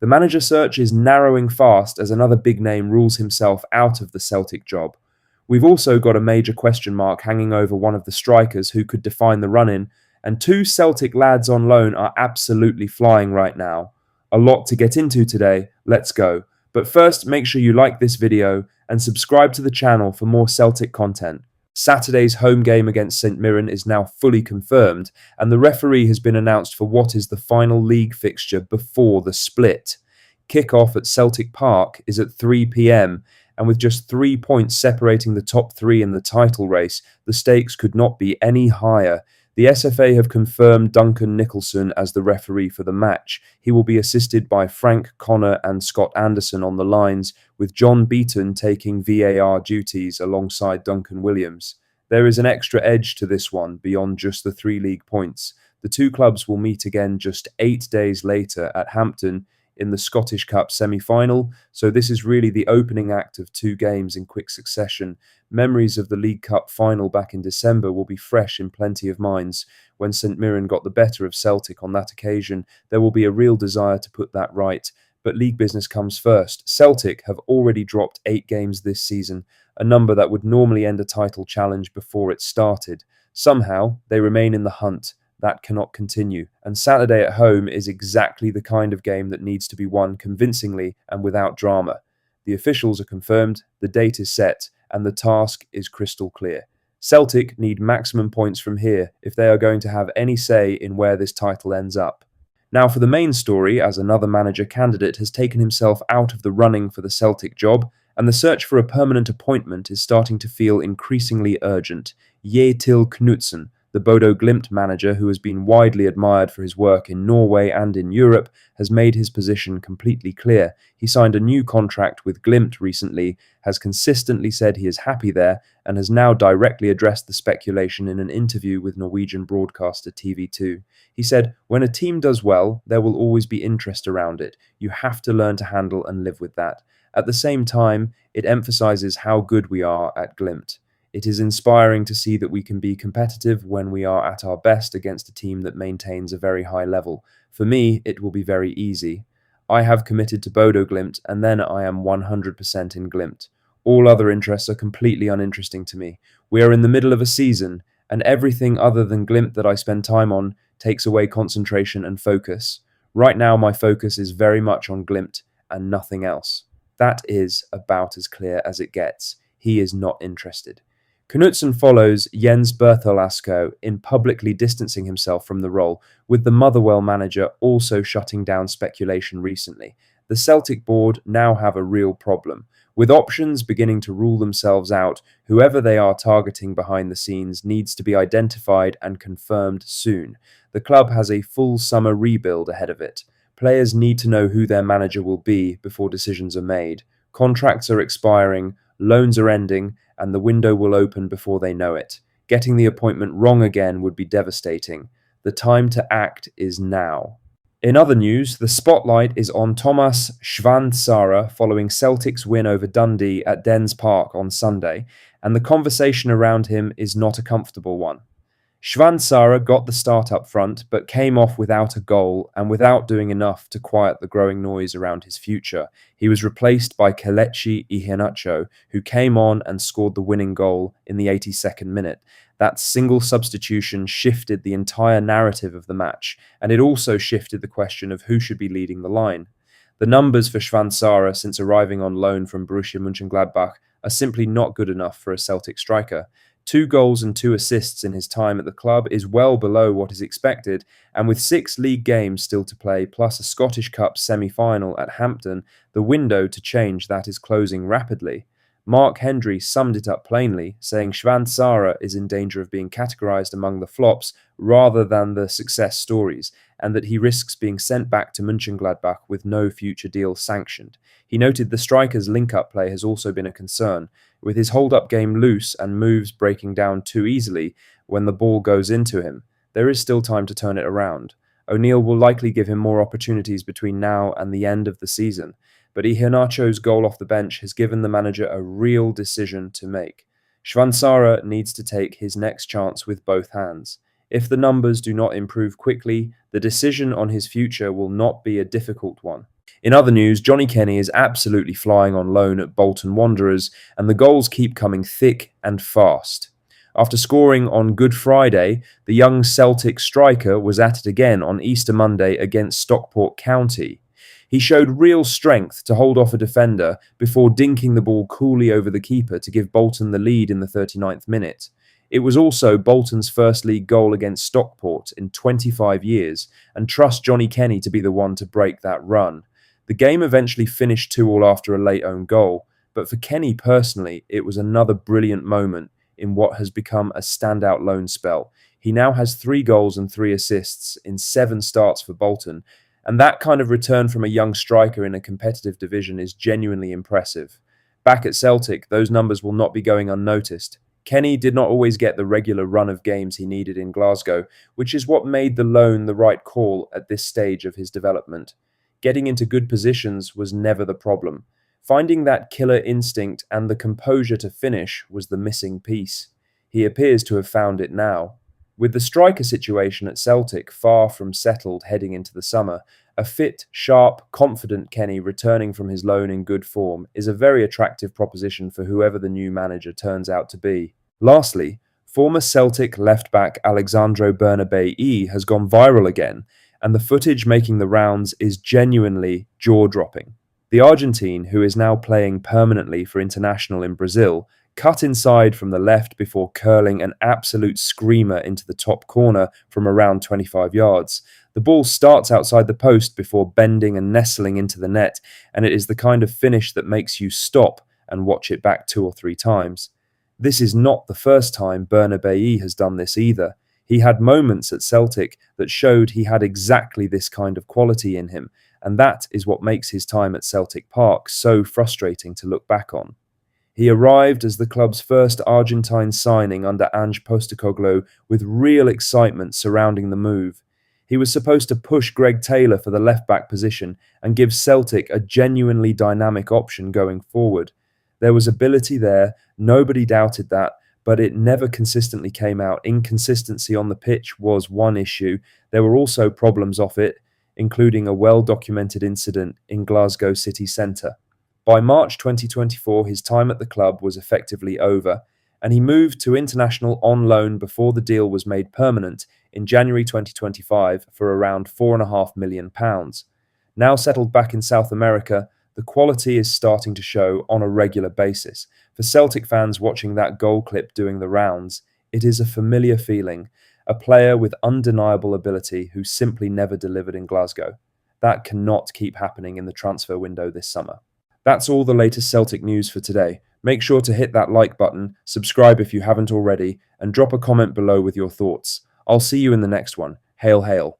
The manager search is narrowing fast as another big name rules himself out of the Celtic job. We've also got a major question mark hanging over one of the strikers who could define the run-in, and two Celtic lads on loan are absolutely flying right now. A lot to get into today, let's go. But first, make sure you like this video and subscribe to the channel for more Celtic content. Saturday's home game against St Mirren is now fully confirmed, and the referee has been announced for what is the final league fixture before the split. Kick-off at Celtic Park is at 3 p.m, and with just 3 points separating the top three in the title race, the stakes could not be any higher. The SFA have confirmed Duncan Nicholson as the referee for the match. He will be assisted by Frank Connor and Scott Anderson on the lines, with John Beaton taking VAR duties alongside Duncan Williams. There is an extra edge to this one beyond just the 3 league points. The two clubs will meet again just 8 days later at Hampton in the Scottish Cup semi-final, so this is really the opening act of 2 games in quick succession. Memories of the League Cup final back in December will be fresh in plenty of minds. When St Mirren got the better of Celtic on that occasion, there will be a real desire to put that right. But league business comes first. Celtic have already dropped 8 games this season, a number that would normally end a title challenge before it started. Somehow, they remain in the hunt. That cannot continue, and Saturday at home is exactly the kind of game that needs to be won convincingly and without drama. The officials are confirmed, the date is set, and the task is crystal clear. Celtic need maximum points from here if they are going to have any say in where this title ends up. Now for the main story, as another manager candidate has taken himself out of the running for the Celtic job, and the search for a permanent appointment is starting to feel increasingly urgent. Kjetil Knutsen, the Bodo Glimt manager, who has been widely admired for his work in Norway and in Europe, has made his position completely clear. He signed a new contract with Glimt recently, has consistently said he is happy there, and has now directly addressed the speculation in an interview with Norwegian broadcaster TV2. He said, "When a team does well, there will always be interest around it. You have to learn to handle and live with that. At the same time, it emphasizes how good we are at Glimt. It is inspiring to see that we can be competitive when we are at our best against a team that maintains a very high level. For me, it will be very easy. I have committed to Bodo Glimt, and then I am 100% in Glimt. All other interests are completely uninteresting to me. We are in the middle of a season, and everything other than Glimt that I spend time on takes away concentration and focus. Right now, my focus is very much on Glimt and nothing else." That is about as clear as it gets. He is not interested. Knutsen follows Jens Bertholasko in publicly distancing himself from the role, with the Motherwell manager also shutting down speculation recently. The Celtic board now have a real problem. With options beginning to rule themselves out, whoever they are targeting behind the scenes needs to be identified and confirmed soon. The club has a full summer rebuild ahead of it. Players need to know who their manager will be before decisions are made. Contracts are expiring, loans are ending, and the window will open before they know it. Getting the appointment wrong again would be devastating. The time to act is now. In other news, the spotlight is on Thomas Schwanzara following Celtic's win over Dundee at Dens Park on Sunday, and the conversation around him is not a comfortable one. Schwanzara got the start up front, but came off without a goal and without doing enough to quiet the growing noise around his future. He was replaced by Kelechi Iheanacho, who came on and scored the winning goal in the 82nd minute. That single substitution shifted the entire narrative of the match, and it also shifted the question of who should be leading the line. The numbers for Schwanzara since arriving on loan from Borussia Mönchengladbach are simply not good enough for a Celtic striker. 2 goals and 2 assists in his time at the club is well below what is expected, and with 6 league games still to play, plus a Scottish Cup semi-final at Hampton, the window to change that is closing rapidly. Mark Hendry summed it up plainly, saying Schwanzara is in danger of being categorised among the flops rather than the success stories, and that he risks being sent back to Mönchengladbach with no future deal sanctioned. He noted the striker's link-up play has also been a concern, with his hold-up game loose and moves breaking down too easily when the ball goes into him. There is still time to turn it around. O'Neill will likely give him more opportunities between now and the end of the season, but Iheanacho's goal off the bench has given the manager a real decision to make. Schwanzara needs to take his next chance with both hands. If the numbers do not improve quickly, the decision on his future will not be a difficult one. In other news, Johnny Kenny is absolutely flying on loan at Bolton Wanderers, and the goals keep coming thick and fast. After scoring on Good Friday, the young Celtic striker was at it again on Easter Monday against Stockport County. He showed real strength to hold off a defender before dinking the ball coolly over the keeper to give Bolton the lead in the 39th minute. It was also Bolton's first league goal against Stockport in 25 years, and trust Johnny Kenny to be the one to break that run. The game eventually finished 2-2 after a late own goal, but for Kenny personally, it was another brilliant moment in what has become a standout loan spell. He now has 3 goals and 3 assists in 7 starts for Bolton, and that kind of return from a young striker in a competitive division is genuinely impressive. Back at Celtic, those numbers will not be going unnoticed. Kenny did not always get the regular run of games he needed in Glasgow, which is what made the loan the right call at this stage of his development. Getting into good positions was never the problem. Finding that killer instinct and the composure to finish was the missing piece. He appears to have found it now. With the striker situation at Celtic far from settled heading into the summer, a fit, sharp, confident Kenny returning from his loan in good form is a very attractive proposition for whoever the new manager turns out to be. Lastly, former Celtic left-back Alexandro Bernabei has gone viral again, and the footage making the rounds is genuinely jaw-dropping. The Argentine, who is now playing permanently for International in Brazil, cut inside from the left before curling an absolute screamer into the top corner from around 25 yards. The ball starts outside the post before bending and nestling into the net, and it is the kind of finish that makes you stop and watch it back 2 or 3 times. This is not the first time Bernabei has done this either. He had moments at Celtic that showed he had exactly this kind of quality in him, and that is what makes his time at Celtic Park so frustrating to look back on. He arrived as the club's first Argentine signing under Ange Postecoglou with real excitement surrounding the move. He was supposed to push Greg Taylor for the left-back position and give Celtic a genuinely dynamic option going forward. There was ability there, nobody doubted that, but it never consistently came out. Inconsistency on the pitch was one issue. There were also problems off it, including a well-documented incident in Glasgow city centre. By March 2024, his time at the club was effectively over, and he moved to International on loan before the deal was made permanent in January 2025 for around £4.5 million. Now settled back in South America, the quality is starting to show on a regular basis. For Celtic fans watching that goal clip doing the rounds, it is a familiar feeling, a player with undeniable ability who simply never delivered in Glasgow. That cannot keep happening in the transfer window this summer. That's all the latest Celtic news for today. Make sure to hit that like button, subscribe if you haven't already, and drop a comment below with your thoughts. I'll see you in the next one. Hail, hail.